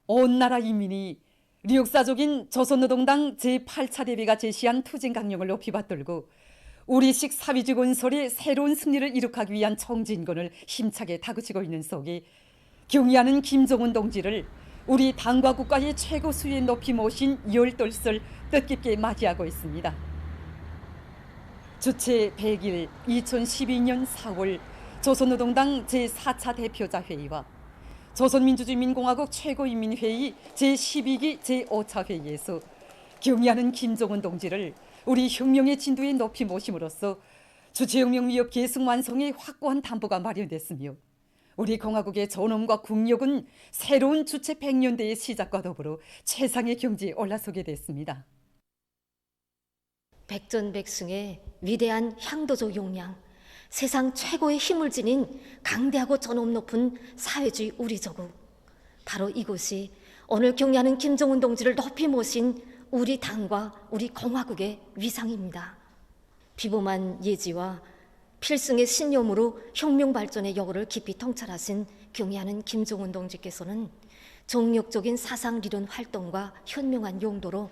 온 나라 인민이 뉴욕사족인 조선노동당 제8차 대회가 제시한 투쟁 강령을 높이 받들고 우리식 사회주의 건설의 새로운 승리를 이룩하기 위한 청진권을 힘차게 다그치고 있는 속에 경의하는 김정은 동지를 우리 당과 국가의 최고 수위에 높이 모신 열떨설 뜻깊게 맞이하고 있습니다. 주최 100일 2012년 4월 조선노동당 제4차 대표자 회의와 조선민주주의민공화국 최고인민회의 제12기 제5차 회의에서 경의하는 김정은 동지를 우리 혁명의 진도에 높이 모심으로써 주체혁명 위협 계승 완성에 확고한 담보가 마련됐으며 우리 공화국의 존엄과 국력은 새로운 주체 100년대의 시작과 더불어 최상의 경지에 올라서게 됐습니다. 백전백승의 위대한 향도적 용량, 세상 최고의 힘을 지닌 강대하고 존엄 높은 사회주의 우리 조국, 바로 이곳이 오늘 경의하는 김정은 동지를 높이 모신 우리 당과 우리 공화국의 위상입니다. 비범한 예지와 필승의 신념으로 혁명 발전의 여고를 깊이 통찰하신 경의하는 김정은 동지께서는 정력적인 사상 리론 활동과 현명한 용도로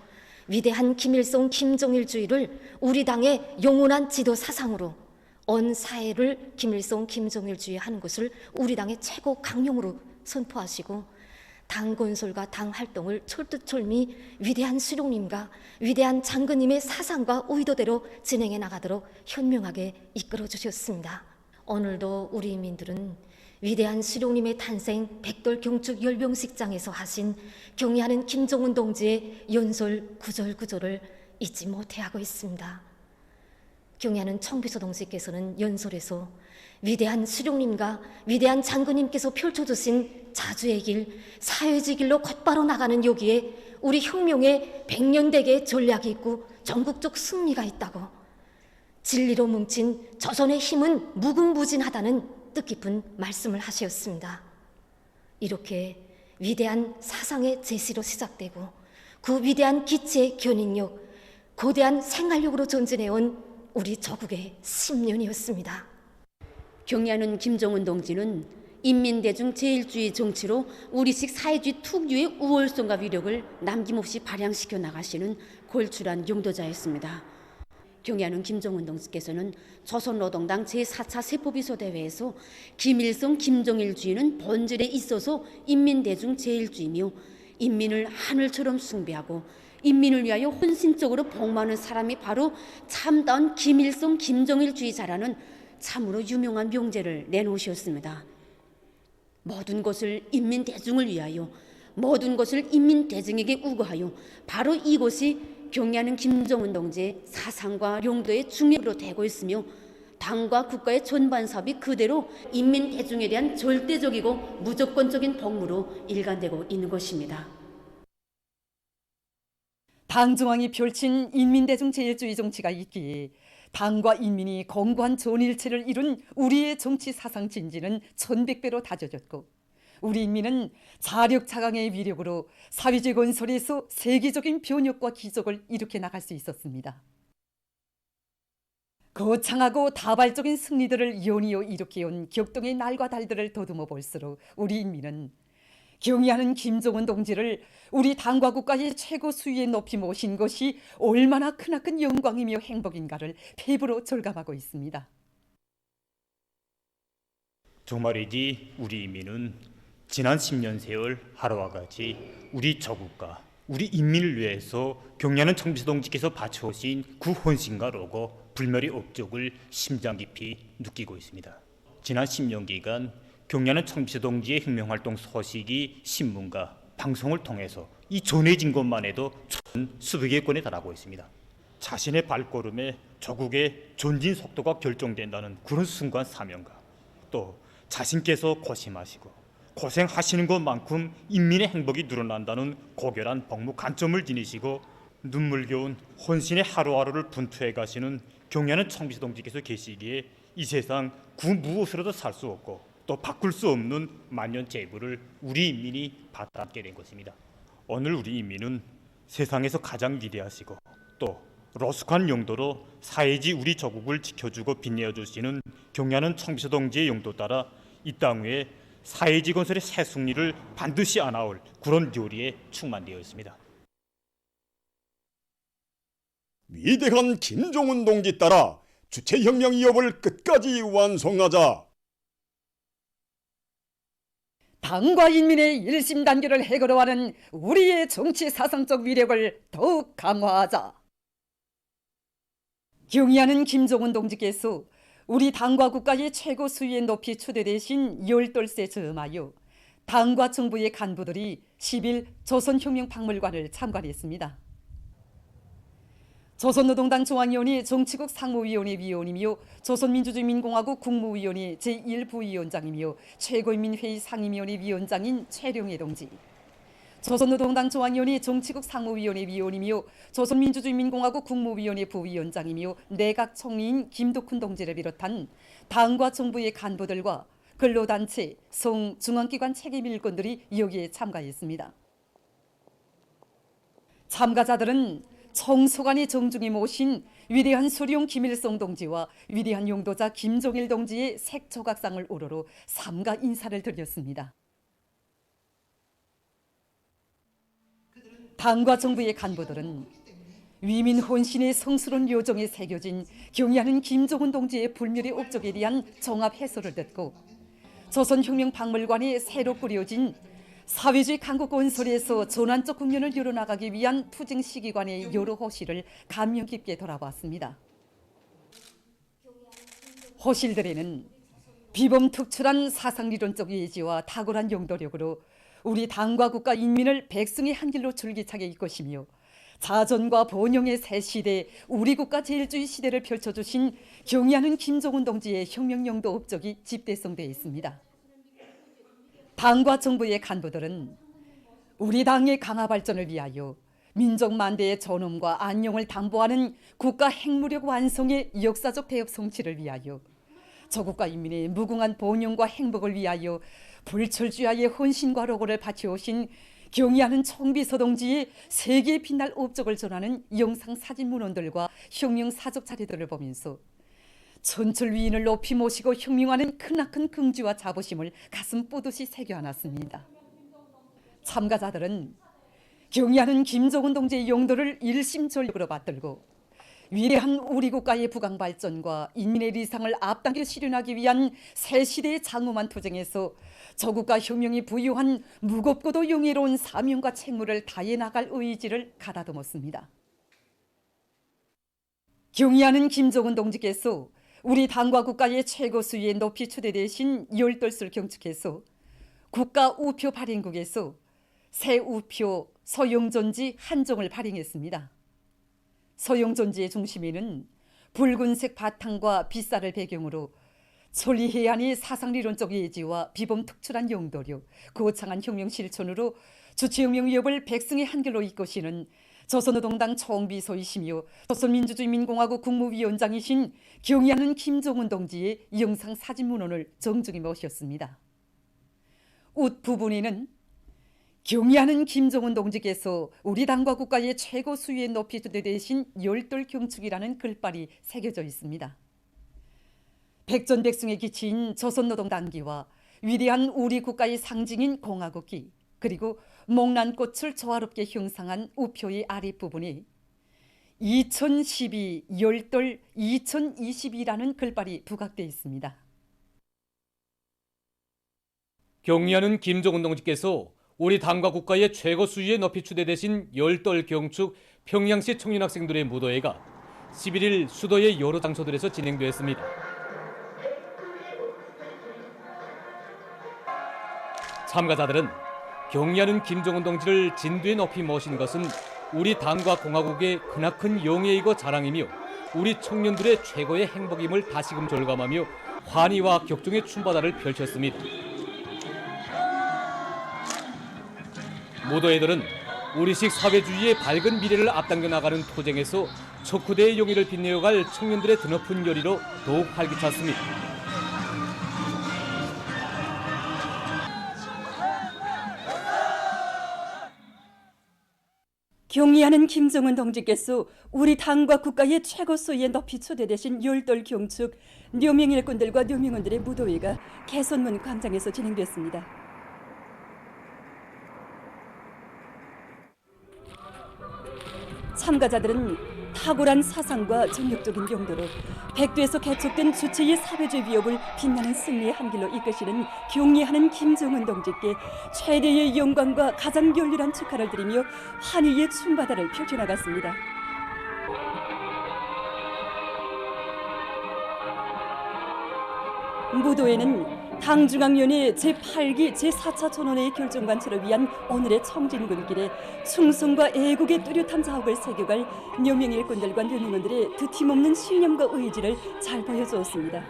위대한 김일성 김정일주의를 우리 당의 영원한 지도 사상으로 온 사회를 김일성 김정일주의 하는 것을 우리 당의 최고 강령으로 선포하시고 당 건설과 당 활동을 철두철미 위대한 수령님과 위대한 장군님의 사상과 의도대로 진행해 나가도록 현명하게 이끌어 주셨습니다. 오늘도 우리 인민들은 위대한 수령님의 탄생 백돌 경축 열병식장에서 하신 경의하는 김정은 동지의 연설 구절구절을 잊지 못해 하고 있습니다. 경의하는 청비서 동지께서는 연설에서 위대한 수령님과 위대한 장군님께서 펼쳐주신 자주의 길, 사회주의 길로 곧바로 나가는 여기에 우리 혁명의 100년대계의 전략이 있고 전국적 승리가 있다고, 진리로 뭉친 조선의 힘은 무궁무진하다는 뜻깊은 말씀을 하셨습니다. 이렇게 위대한 사상의 제시로 시작되고 그 위대한 기치의 견인력, 거대한 생활력으로 전진해온 우리 조국의 10년이었습니다. 경의하는 김정은 동지는 인민대중 제일주의 정치로 우리식 사회주의 특유의 우월성과 위력을 남김없이 발양시켜 나가시는 골출한 용도자였습니다. 경의하는 김정은 동지께서는 조선노동당 제4차 세포비서대회에서 김일성 김정일주의는 본질에 있어서 인민대중 제일주의며 인민을 하늘처럼 숭배하고 인민을 위하여 헌신적으로 복무하는 사람이 바로 참다운 김일성 김정일주의자라는 참으로 유명한 명제를 내놓으셨습니다. 모든 것을 인민대중을 위하여, 모든 것을 인민대중에게 우거하여 바로 이것이 경의하는 김정은 동지의 사상과 용도의 중심으로 되고 있으며 당과 국가의 전반 사업이 그대로 인민대중에 대한 절대적이고 무조건적인 복무로 일관되고 있는 것입니다. 당 중앙이 펼친 인민대중 제일주의 정치가 있기에 당과 인민이 공고한 전일체를 이룬 우리의 정치 사상 진지는 1100배로 다져졌고 우리 인민은 자력자강의 위력으로 사회주의 건설에서 세계적인 변혁과 기적을 일으켜 나갈 수 있었습니다. 거창하고 다발적인 승리들을 연이어 일으켜온 격동의 날과 달들을 더듬어 볼수록 우리 인민은 경의하는 김정은 동지를 우리 당과 국가의 최고 수위에 높이 모신 것이 얼마나 크나큰 영광이며 행복인가를 피부로 절감하고 있습니다. 정말이지 우리 인민은 지난 10년 세월 하루와 같이 우리 조국과 우리 인민을 위해서 경의하는 청비서 동지께서 바쳐오신 그 헌신과 로고 불멸의 업적을 심장 깊이 느끼고 있습니다. 지난 10년기간 경의하는 청비서 동지의 혁명활동 소식이 신문과 방송을 통해서 이 전해진 것만 해도 수백여 건에 달하고 있습니다. 자신의 발걸음에 조국의 전진 속도가 결정된다는 그런 순간 사명감, 또 자신께서 고심하시고 고생하시는 것만큼 인민의 행복이 늘어난다는 고결한 복무 관점을 지니시고 눈물겨운 헌신의 하루하루를 분투해 가시는 경의하는 청비서 동지께서 계시기에 이 세상 그 무엇으로도 살 수 없고 또 바꿀 수 없는 만년 재물을 우리 인민이 받아들게 된 것입니다. 오늘 우리 인민은 세상에서 가장 위대하시고 또 로숙한 용도로 사회주의 우리 조국을 지켜주고 빛내어 주시는 경의하는 청비서 동지의 용도 따라 이 땅 위에 사회주의 건설의 새 승리를 반드시 안아올 그런 요리에 충만되어 있습니다. 위대한 김종운 동지 따라 주체혁명 이업을 끝까지 완성하자. 당과 인민의 일심단결을 해결하는 우리의 정치 사상적 위력을 더욱 강화하자. 경의하는 김종운 동지께서 우리 당과 국가의 최고 수위에 높이 추대되신 열돌세 즈음하여 당과 정부의 간부들이 10일 조선혁명박물관을 참관했습니다. 조선노동당 중앙위원회 정치국 상무위원회 위원이며 조선민주주의민공화국 국무위원회 제1부위원장이며 최고인민회의 상임위원회 위원장인 최룡해 동지, 조선노동당 중앙위원회 정치국 상무위원회 위원이며 조선민주주의민공화국 국무위원회 부위원장이며 내각총리인 김덕훈 동지를 비롯한 당과 정부의 간부들과 근로단체, 성, 중앙기관 책임일꾼들이 여기에 참가했습니다. 참가자들은 청소관이 정중히 모신 위대한 수령 김일성 동지와 위대한 용도자 김종일 동지의 색조각상을 우러러 삼가 인사를 드렸습니다. 당과 정부의 간부들은 위민 혼신의 성스러운 요정에 새겨진 경의하는 김종운 동지의 불멸의 업적에 대한 종합 해설을 듣고 조선혁명박물관에 새로 꾸려진 사회주의 강국 건설에서 전환적 국면을 열어나가기 위한 투쟁 시기관의 여러 호실을 감명 깊게 돌아봤습니다. 호실들에는 비범특출한 사상리론적 예지와 탁월한 용도력으로 우리 당과 국가 인민을 백성의 한길로 줄기차게 이끄시며 자전과 번영의 새 시대, 우리 국가 제일주의 시대를 펼쳐주신 경의하는 김종운 동지의 혁명용도 업적이 집대성되어 있습니다. 당과 정부의 간부들은 우리 당의 강화 발전을 위하여 민족 만대의 존엄과 안녕을 담보하는 국가 핵무력 완성의 역사적 대업 성취를 위하여 조국과 인민의 무궁한 번영과 행복을 위하여 불철주야의 헌신과 로고를 바쳐오신 경의하는 총비서 동지의 세계에 빛날 업적을 전하는 영상 사진 문헌들과 혁명 사적 자료들을 보면서 천출 위인을 높이 모시고 혁명하는 크나큰 긍지와 자부심을 가슴 뿌듯이 새겨안았습니다. 참가자들은 경의하는 김종운 동지의 용도를 일심전력으로 받들고 위대한 우리 국가의 부강 발전과 인민의 리상을 앞당겨 실현하기 위한 새 시대의 장엄한 투쟁에서 조국가 혁명이 부여한 무겁고도 영예로운 사명과 책무를 다해 나갈 의지를 가다듬었습니다. 경의하는 김종운 동지께서 우리 당과 국가의 최고 수위에 높이 추대되신 열돌술 경축해서 국가 우표 발행국에서 새 우표 서영존지 한 종을 발행했습니다. 서영존지의 중심에는 붉은색 바탕과 빗살을 배경으로 천리해안의 사상리론적 예지와 비범특출한 용도력, 거창한 혁명 실천으로 주체혁명 위협을 백성의 한결로 이끄시는 조선노동당 총비서이시며 조선민주주의민공화국 국무위원장이신 경의하는 김종운 동지의 영상 사진 문헌을 정중히 모셨습니다. 옷 부분에는 경의하는 김종운 동지께서 우리 당과 국가의 최고 수위에 높이 추대되신 열돌 경축이라는 글발이 새겨져 있습니다. 백전백승의 기치인 조선노동당기와 위대한 우리 국가의 상징인 공화국기, 그리고 목란꽃을 조화롭게 형상한 우표의 아랫부분에 2012 열돌 2022라는 글발이 부각되어 있습니다. 경의하는 김종운 동지께서 우리 당과 국가의 최고 수위에 높이 추대되신 열돌 경축 평양시 청년학생들의 무도회가 11일 수도의 여러 장소들에서 진행되었습니다. 참가자들은 경의하는 김종운 동지를 진두에 높이 모신 것은 우리 당과 공화국의 크나큰 영예이고 자랑이며 우리 청년들의 최고의 행복임을 다시금 절감하며 환희와 격정의 춤바다를 펼쳤습니다. 무도회들은 우리식 사회주의의 밝은 미래를 앞당겨 나가는 투쟁에서 척후대의 용의를 빛내어갈 청년들의 드높은 열의로 더욱 활기찼습니다. 경의하는 김정은 동지께서 우리 당과 국가의 최고 수위에 높이 초대되신 열돌 경축 묘명 일꾼들과 묘명원들의 무도회가 개선문 광장에서 진행됐습니다. 참가자들은 탁월한 사상과 전력적인 용도로 백두에서 개척된 주체의 사회주의 위협을 빛나는 승리의 한길로 이끄시는 경의하는 김정은 동지께 최대의 영광과 가장 열렬한 축하를 드리며 환희의 춤바다를 펼쳐나갔습니다. 무도회는 당중앙위원회 제8기 제4차 전원회의 결정관철을 위한 오늘의 청진군길에 충성과 애국의 뚜렷한 자업을 새겨갈 묘명 일꾼들과 묘명원들의 드팀없는 신념과 의지를 잘 보여주었습니다.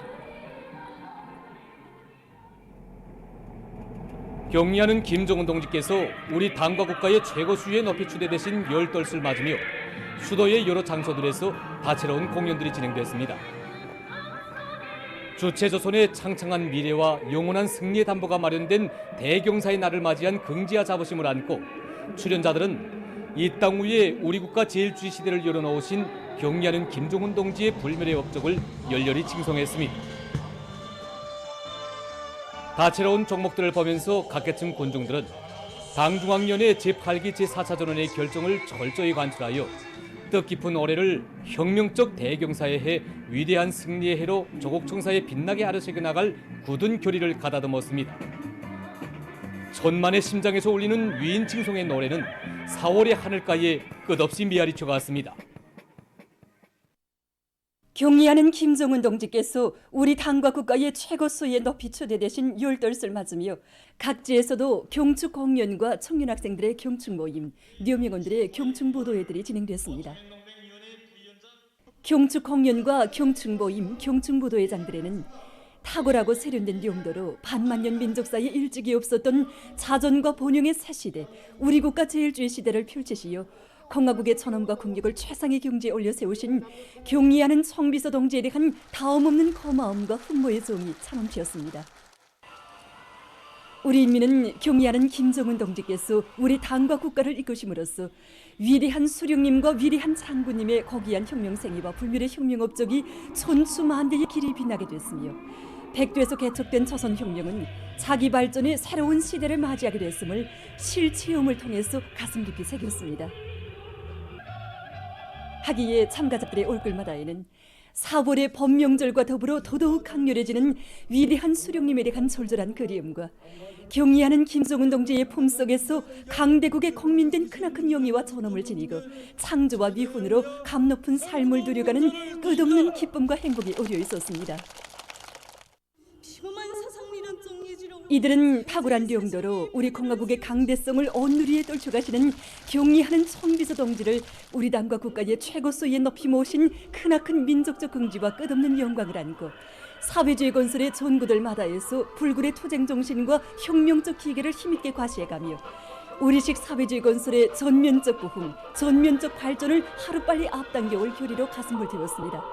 경의하는 김정은 동지께서 우리 당과 국가의 최고 수위에 높이 추대되신 열떨을 맞으며 수도의 여러 장소들에서 다채로운 공연들이 진행됐습니다. 주체조선의 창창한 미래와 영원한 승리의 담보가 마련된 대경사의 날을 맞이한 긍지와 자부심을 안고 출연자들은 이 땅 위에 우리 국가 제일주의 시대를 열어놓으신 경의하는 김정은 동지의 불멸의 업적을 열렬히 칭송했습니다. 다채로운 종목들을 보면서 각계층 군중들은 당중앙위원회 제8기 제4차 전원의 결정을 철저히 관철하여 뜻깊은 올해를 혁명적 대경사의 해, 위대한 승리의 해로 조국 청사에 빛나게 아르새겨 나갈 굳은 결의를 가다듬었습니다. 천만의 심장에서 울리는 위인 칭송의 노래는 4월의 하늘가에 끝없이 메아리쳐 갔습니다. 경의하는 김정은 동지께서 우리 당과 국가의 최고 수위에 높이 초대되신 열떨을 맞으며 각지에서도 경축 공연과 청년 학생들의 경축 모임, 묘명원들의 경축 무도회들이 진행됐습니다. 경축 공연과 경축 모임, 경축 무도회장들에는 탁월하고 세련된 용도로 반만년 민족사에 일찍이 없었던 자존과 본영의 새 시대, 우리 국가 제일주의 시대를 펼치시어 공화국의 전엄과 국력을 최상의 경지에 올려 세우신 경의하는 청비서 동지에 대한 다음없는 고마움과 훈모의 정이 참엄치였습니다. 우리 인민은 경의하는 김정은 동지께서 우리 당과 국가를 이끄심으로써 위대한 수령님과 위대한 장군님의 고귀한 혁명생애와 불멸의 혁명업적이 천수만대의 길이 빛나게 됐으며 백두에서 개척된 조선혁명은 자기 발전의 새로운 시대를 맞이하게 됐음을 실체험을 통해서 가슴 깊이 새겼습니다. 하기에 참가자들의 올글마다에는 4월의 법명절과 더불어 더더욱 강렬해지는 위대한 수령님에 대한 절절한 그리움과 경의하는 김정은 동지의 품속에서 강대국의 국민된 크나큰 영예와 존엄을 지니고 창조와 미훈으로 감높은 삶을 누려가는 끝없는 기쁨과 행복이 어려 있었습니다. 이들은 탁월한 용도로 우리 공화국의 강대성을 온누리에 떨쳐가시는 경의하는 청비서 동지를 우리 당과 국가의 최고 수위에 높이 모신 크나큰 민족적 긍지와 끝없는 영광을 안고 사회주의 건설의 전구들마다에서 불굴의 투쟁 정신과 혁명적 기계를 힘있게 과시해가며 우리식 사회주의 건설의 전면적 부흥, 전면적 발전을 하루빨리 앞당겨올 결의로 가슴을 태웠습니다.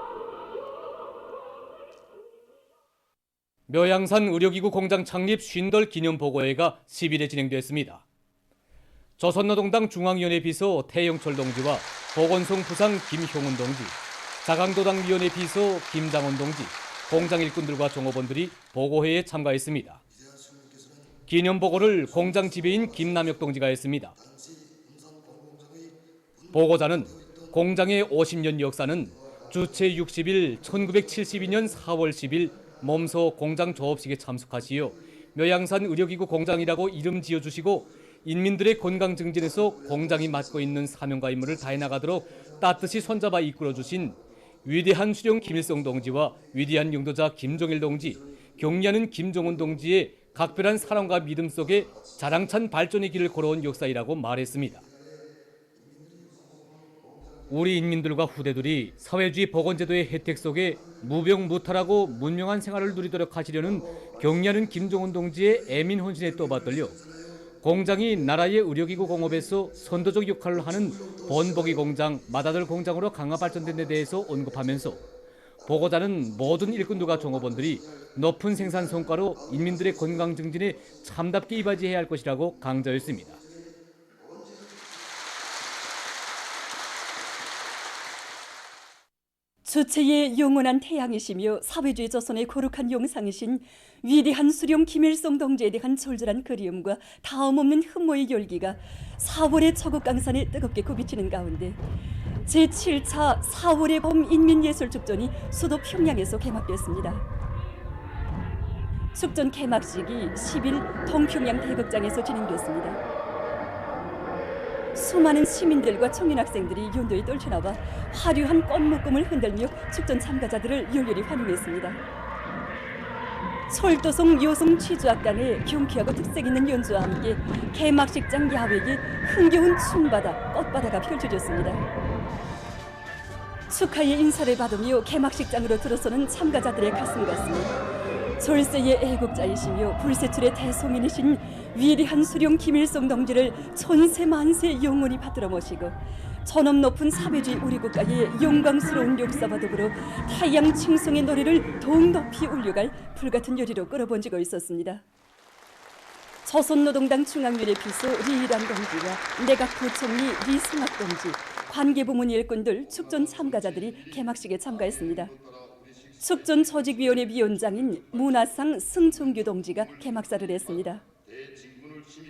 묘양산 의료기구 공장 창립 50돌 기념보고회가 10일에 진행됐습니다. 조선노동당 중앙위원회 비서 태영철 동지와 보건성 부상 김형훈 동지, 자강도당위원회 비서 김장원 동지, 공장 일꾼들과 종업원들이 보고회에 참가했습니다. 기념보고를 공장 지배인 김남혁 동지가 했습니다. 보고자는 공장의 50년 역사는 주체 60일 1972년 4월 10일 몸소 공장 조업식에 참석하시어 묘양산 의료기구 공장이라고 이름 지어주시고 인민들의 건강 증진에서 공장이 맡고 있는 사명과 임무를 다해나가도록 따뜻이 손잡아 이끌어주신 위대한 수령 김일성 동지와 위대한 영도자 김종일 동지, 경의하는 김정은 동지의 각별한 사랑과 믿음 속에 자랑찬 발전의 길을 걸어온 역사이라고 말했습니다. 우리 인민들과 후대들이 사회주의 보건제도의 혜택 속에 무병무탈하고 문명한 생활을 누리도록 하시려는 경의하는 김정은 동지의 애민 헌신에 떠받들려 공장이 나라의 의료기구 공업에서 선도적 역할을 하는 본보기 공장, 맏아들 공장으로 강화 발전된 데 대해서 언급하면서 보고자는 모든 일꾼들과 종업원들이 높은 생산 성과로 인민들의 건강 증진에 참답게 이바지해야 할 것이라고 강조했습니다. 주체의 영원한 태양이시며 사회주의 조선의 거룩한 용상이신 위대한 수령 김일성 동지에 대한 절절한 그리움과 다음없는 흠모의 열기가 4월의 저곡강산에 뜨겁게 굽이치는 가운데 제7차 4월의 봄 인민예술축전이 수도 평양에서 개막됐습니다. 축전 개막식이 10일 동평양 대극장에서 진행됐습니다. 수많은 시민들과 청년 학생들이 연도에 떨쳐나와 화려한 꽃묶음을 흔들며 축전 참가자들을 열렬히 환영했습니다. 철도성 여성 취주악단의 경쾌하고 특색 있는 연주와 함께 개막식장 야외에 흥겨운 춤바다, 꽃바다가 펼쳐졌습니다. 축하의 인사를 받으며 개막식장으로 들어서는 참가자들의 가슴 가슴이 절세의 애국자이시며 불세출의 대성인이신 위대한 수령 김일성 동지를 천세 만세 영원히 받들어 모시고 전업 높은 사회주의 우리 국가의 영광스러운 역사와 더불어 태양 칭송의 노래를 더욱 높이 올려갈 불같은 열의로 끌어번지고 있었습니다. 조선노동당 중앙위원회 비서 리일한 동지와 내각부총리 리승학 동지, 관계부문 일꾼들, 축전 참가자들이 개막식에 참가했습니다. 축전 조직위원회 위원장인 문화상 승총규 동지가 개막사를 했습니다.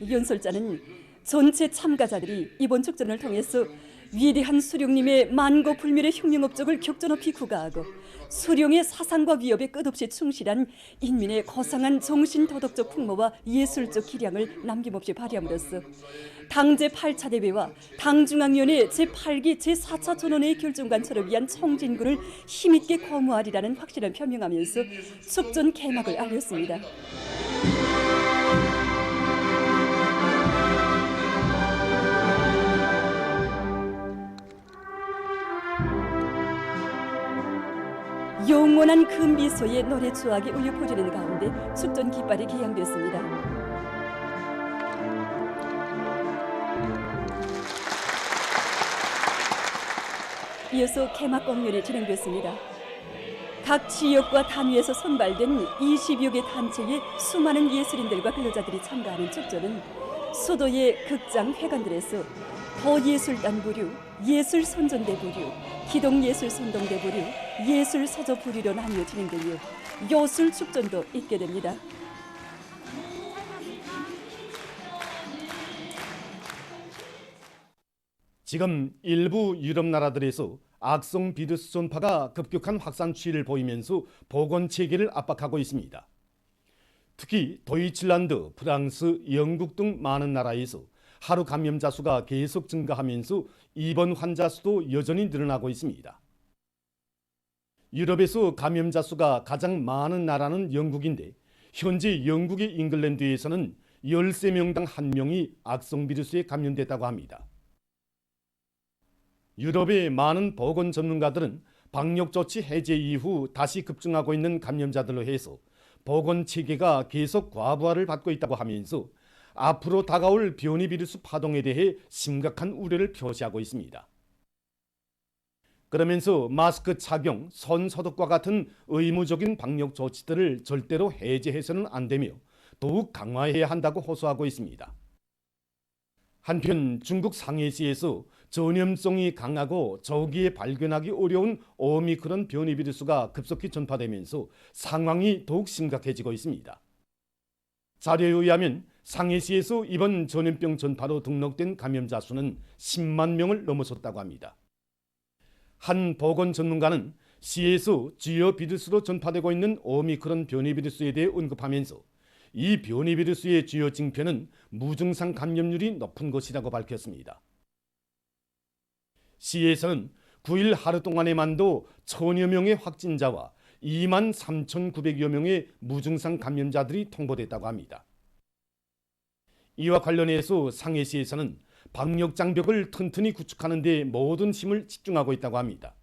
연설자는 전체 참가자들이 이번 축전을 통해서 위대한 수령님의 만고 불멸의 혁명 업적을 격전높이 구가하고 수령의 사상과 위협에 끝없이 충실한 인민의 거상한 정신 도덕적 풍모와 예술적 기량을 남김없이 발휘함으로써 당 제8차 대회와 당중앙위원회 제8기 제4차 전원회의 결정관철을 위한 청진군을 힘있게 거무하리라는 확신을 표명하면서 축전 개막을 알렸습니다. 영원한 그 미소의 노래 조악이 울려 퍼지는 가운데 축전 깃발이 개양됐습니다. 이어서 개막 공연이 진행됐습니다. 각 지역과 단위에서 선발된 20여 개 단체의 수많은 예술인들과 근로자들이 참가하는 축전은 수도의 극장 회관들에서 거예술단 부류, 예술선전대 부류, 기동예술선동대 부류, 예술서저 부류로 나뉘어 진행되며 여술축전도 있게 됩니다. 지금 일부 유럽 나라들에서 악성 비루스 전파가 급격한 확산 추이를 보이면서 보건 체계를 압박하고 있습니다. 특히 도이칠란드, 프랑스, 영국 등 많은 나라에서 하루 감염자 수가 계속 증가하면서 입원 환자 수도 여전히 늘어나고 있습니다. 유럽에서 감염자 수가 가장 많은 나라는 영국인데 현재 영국의 잉글랜드에서는 13명당 1명이 악성 비루스에 감염됐다고 합니다. 유럽의 많은 보건 전문가들은 방역 조치 해제 이후 다시 급증하고 있는 감염자들로 해서 보건 체계가 계속 과부하를 받고 있다고 하면서 앞으로 다가올 변이 비루스 파동에 대해 심각한 우려를 표시하고 있습니다. 그러면서 마스크 착용, 손 소독과 같은 의무적인 방역 조치들을 절대로 해제해서는 안 되며 더욱 강화해야 한다고 호소하고 있습니다. 한편 중국 상해시에서 전염성이 강하고 조기에 발견하기 어려운 오미크론 변이 비루스가 급속히 전파되면서 상황이 더욱 심각해지고 있습니다. 자료에 의하면 상해시에서 이번 전염병 전파로 등록된 감염자 수는 10만 명을 넘어섰다고 합니다. 한 보건 전문가는 시에서 주요 비루스로 전파되고 있는 오미크론 변이 비루스에 대해 언급하면서 이 변이 비루스의 주요 징표는 무증상 감염률이 높은 것이라고 밝혔습니다. 시에서는 9일 하루 동안에만도 1000여 명의 확진자와 2만 3,900여 명의 무증상 감염자들이 통보됐다고 합니다. 이와 관련해서 상해시에서는 방역 장벽을 튼튼히 구축하는 데 모든 힘을 집중하고 있다고 합니다.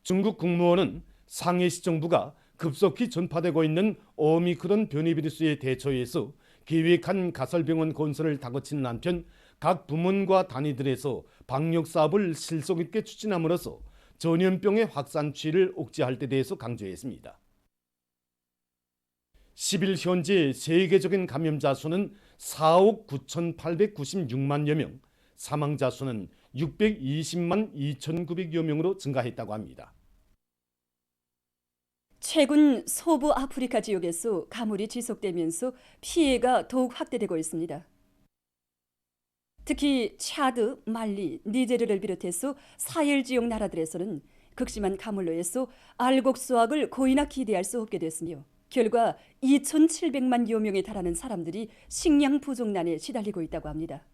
중국 국무원은 상해시 정부가 급속히 전파되고 있는 오미크론 변이 비루스에 대처해서 계획한 가설병원 건설을 다그치는 한편 각 부문과 단위들에서 방역 사업을 실속 있게 추진함으로써 전염병의 확산 추이를 억제할 데 대해서 강조했습니다. 10일 현재 세계적인 감염자 수는 4억 9,896만여 명, 사망자 수는 620만 2,900여 명으로 증가했다고 합니다. 최근 서부 아프리카 지역에서 가물이 지속되면서 피해가 더욱 확대되고 있습니다. 특히 차드, 말리, 니제르를 비롯해서 사헬 지역 나라들에서는 극심한 가물로 인해서 알곡 수확을 거의나 기대할 수 없게 됐으며 결과 2,700만여 명에 달하는 사람들이 식량 부족난에 시달리고 있다고 합니다.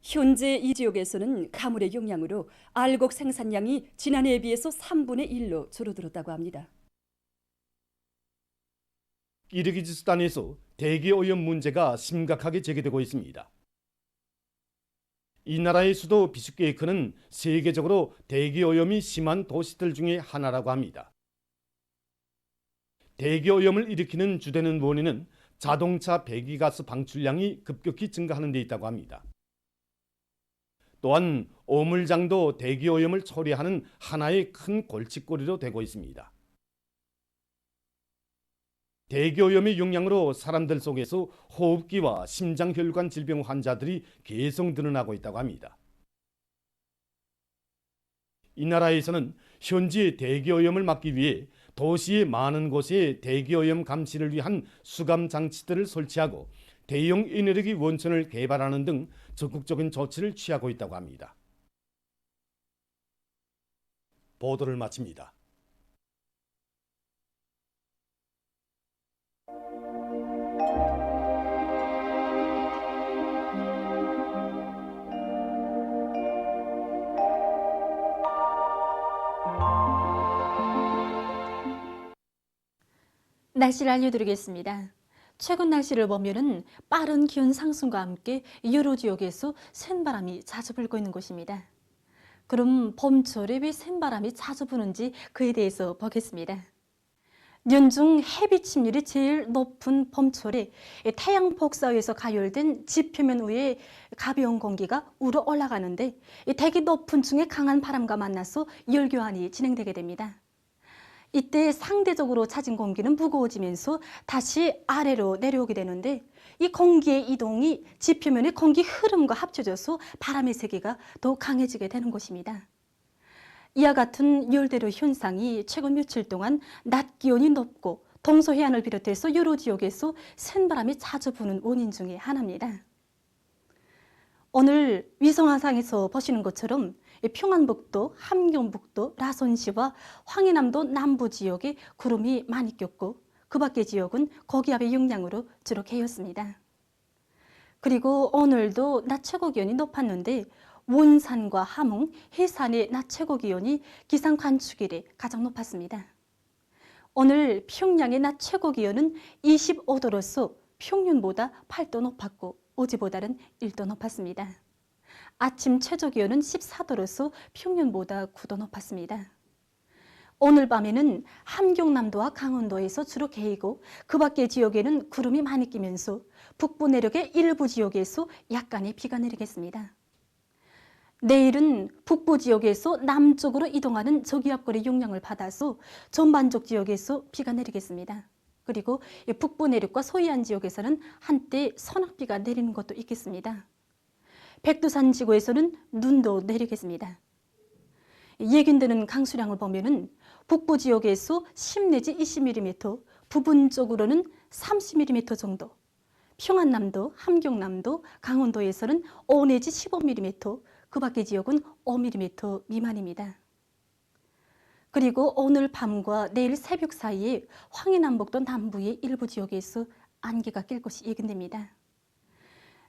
현재 이 지역에서는 가물의 영향으로 알곡 생산량이 지난해에 비해서 3분의 1로 줄어들었다고 합니다. 키르기즈스탄에서 대기오염 문제가 심각하게 제기되고 있습니다. 이 나라의 수도 비슈케크는 세계적으로 대기오염이 심한 도시들 중에 하나라고 합니다. 대기오염을 일으키는 주된 원인은 자동차 배기가스 방출량이 급격히 증가하는 데 있다고 합니다. 또한 오물장도 대기오염을 처리하는 하나의 큰 골칫거리로 되고 있습니다. 대기오염의 영향으로 사람들 속에서 호흡기와 심장혈관 질병 환자들이 계속 늘어나고 있다고 합니다. 이 나라에서는 현재 대기오염을 막기 위해 도시의 많은 곳에 대기오염 감시를 위한 수감 장치들을 설치하고 대형 에너지 원천을 개발하는 등 적극적인 조치를 취하고 있다고 합니다. 보도를 마칩니다. 날씨를 알려드리겠습니다. 최근 날씨를 보면은 빠른 기온 상승과 함께 여러 지역에서 센바람이 자주 불고 있는 곳입니다. 그럼 봄철에 왜 센바람이 자주 부는지 그에 대해서 보겠습니다. 연중 해빛 침률이 제일 높은 봄철에 태양 폭사에서 가열된 지표면 위에 가벼운 공기가 우러 올라가는데 대기 높은 층의 강한 바람과 만나서 열교환이 진행되게 됩니다. 이때 상대적으로 차진 공기는 무거워지면서 다시 아래로 내려오게 되는데 이 공기의 이동이 지표면의 공기 흐름과 합쳐져서 바람의 세기가 더 강해지게 되는 것입니다. 이와 같은 열대로 현상이 최근 며칠 동안 낮 기온이 높고 동서해안을 비롯해서 여러 지역에서 센바람이 자주 부는 원인 중에 하나입니다. 오늘 위성화상에서 보시는 것처럼 평안북도, 함경북도, 라선시와 황해남도 남부 지역에 구름이 많이 꼈고 그 밖의 지역은 고기압의 영향으로 주로 개였습니다. 그리고 오늘도 낮 최고 기온이 높았는데 원산과 함흥, 해산의 낮 최고 기온이 기상 관측 이래 가장 높았습니다. 오늘 평양의 낮 최고 기온은 25도로서 평년보다 8도 높았고 어제보다는 1도 높았습니다. 아침 최저 기온은 14도로서 평년보다 9도 높았습니다. 오늘 밤에는 함경남도와 강원도에서 주로 개이고 그 밖의 지역에는 구름이 많이 끼면서 북부 내륙의 일부 지역에서 약간의 비가 내리겠습니다. 내일은 북부 지역에서 남쪽으로 이동하는 저기압골의 영향을 받아서 전반적 지역에서 비가 내리겠습니다. 그리고 북부 내륙과 서해안 지역에서는 한때 소낙비가 내리는 것도 있겠습니다. 백두산 지구에서는 눈도 내리겠습니다. 예견되는 강수량을 보면은 북부 지역에서 10 내지 20mm, 부분적으로는 30mm 정도, 평안남도, 함경남도, 강원도에서는 5 내지 15mm, 그 밖의 지역은 5mm 미만입니다. 그리고 오늘 밤과 내일 새벽 사이에 황해남북도 남부의 일부 지역에서 안개가 낄 것이 예견됩니다.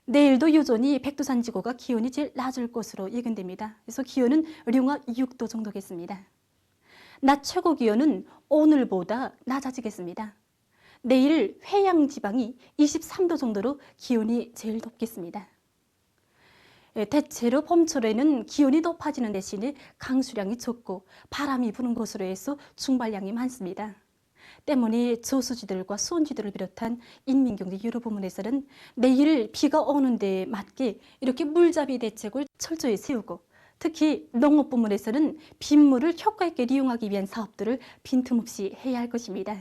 내일도 여전히 백두산 지구가 기온이 제일 낮을 것으로 예견됩니다. 그래서 기온은 영하 6도 정도겠습니다. 낮 최고 기온은 오늘보다 낮아지겠습니다. 내일 회양 지방이 23도 정도로 기온이 제일 높겠습니다. 대체로 봄철에는 기온이 높아지는 대신에 강수량이 적고 바람이 부는 것으로 해서 중발량이 많습니다. 때문에 저수지들과 수온지들을 비롯한 인민경제 여러 부문에서는 내일 비가 오는 데에 맞게 이렇게 물잡이 대책을 철저히 세우고 특히 농업 부문에서는 빗물을 효과 있게 이용하기 위한 사업들을 빈틈없이 해야 할 것입니다.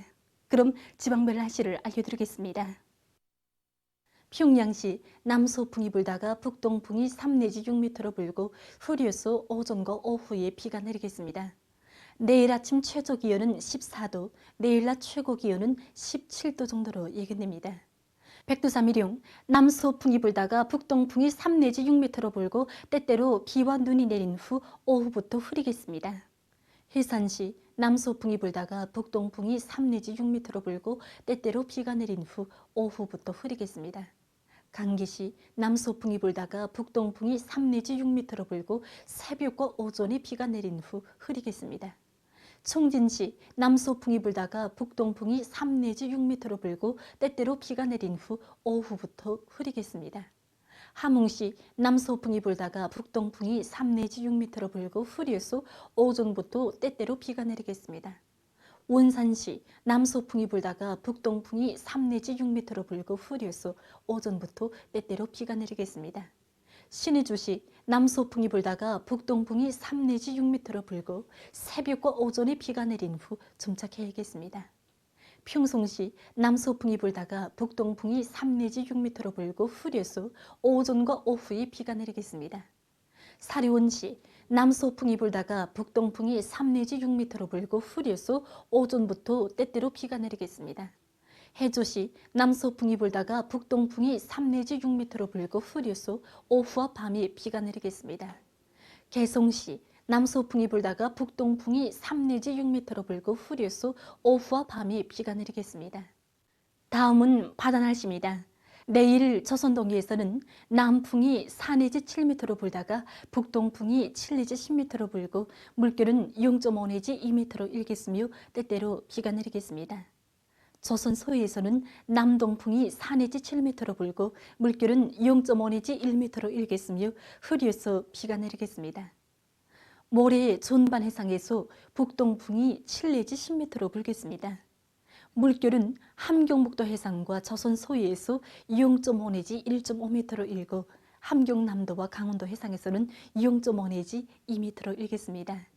그럼 지방별 날씨를 알려드리겠습니다. 평양시 남서풍이 불다가 북동풍이 3 내지 6m로 불고 후리에서 오전과 오후에 비가 내리겠습니다. 내일 아침 최저 기온은 14도, 내일 낮 최고 기온은 17도 정도로 예견됩니다. 백두산미령 남서풍이 불다가 북동풍이 3 내지 6m로 불고 때때로 비와 눈이 내린 후 오후부터 흐리겠습니다. 해산시 남서풍이 불다가 북동풍이 3 내지 6m로 불고 때때로 비가 내린 후 오후부터 흐리겠습니다. 강기시 남서풍이 불다가 북동풍이 3 내지 6m로 불고 새벽과 오전에 비가 내린 후 흐리겠습니다. 총진시 남서풍이 불다가 북동풍이 3 내지 6m로 불고 때때로 비가 내린 후 오후부터 흐리겠습니다. 함흥시 남서풍이 불다가 북동풍이 3 내지 6m로 불고 흐려서 오전부터 때때로 비가 내리겠습니다. 원산시 남서풍이 불다가 북동풍이 3 내지 6m로 불고 흐려서 오전부터 때때로 비가 내리겠습니다. 신의주시 남서풍이 불다가 북동풍이 3 내지 6m로 불고 새벽과 오전에 비가 내린 후 점착해야겠습니다. 평송시 남서풍이 불다가 북동풍이 3 내지 6m로 불고 흐려서 오전과 오후에 비가 내리겠습니다. 사리원시 남서풍이 불다가 북동풍이 3 내지 6m로 불고 흐려서 오전부터 때때로 비가 내리겠습니다. 해조시 남서풍이 불다가 북동풍이 3 내지 6m로 불고 흐려서 오후와 밤에 비가 내리겠습니다. 개성시 남서풍이 불다가 북동풍이 3 내지 6m로 불고 흐려서 오후와 밤에 비가 내리겠습니다. 다음은 바다 날씨입니다. 내일 조선동해에서는 남풍이 4 내지 7m로 불다가 북동풍이 7 내지 10m로 불고 물결은 0.5 내지 2m로 일겠으며 때때로 비가 내리겠습니다. 조선 서해에서는 남동풍이 4 내지 7m로 불고 물결은 0.5 내지 1m로 일겠으며 흐려서 비가 내리겠습니다. 모레 전반 해상에서 북동풍이 7 내지 10m로 불겠습니다. 물결은 함경북도 해상과 조선 서해에서 0.5 내지 1.5m로 일고 함경남도와 강원도 해상에서는 0.5 내지 2m로 일겠습니다.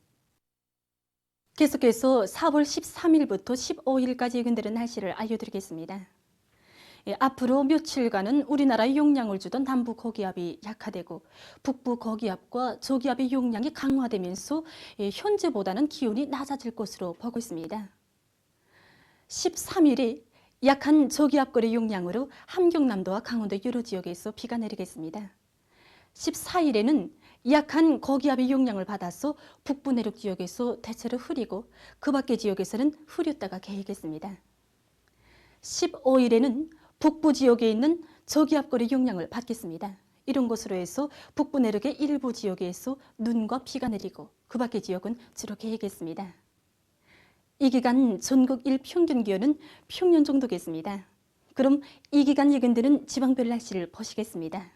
계속해서 4월 13일부터 15일까지 예견되는 날씨를 알려드리겠습니다. 앞으로 며칠간은 우리나라에 영향을 주던 남부 고기압이 약화되고 북부 고기압과 저기압의 영향이 강화되면서 현재보다는 기온이 낮아질 것으로 보고 있습니다. 13일에 약한 저기압골의 영향으로 함경남도와 강원도 여러 지역에서 비가 내리겠습니다. 14일에는 약한 고기압의 영향을 받아서 북부 내륙 지역에서 대체로 흐리고 그 밖의 지역에서는 흐렸다가 개겠습니다. 15일에는 북부 지역에 있는 저기압골의 영향을 받겠습니다. 이런 것으로 해서 북부 내륙의 일부 지역에서 눈과 비가 내리고 그 밖의 지역은 주로 개겠습니다. 이 기간 전국 일평균 기온은 평년 정도겠습니다. 그럼 이 기간 예견되는 지방별 날씨를 보시겠습니다.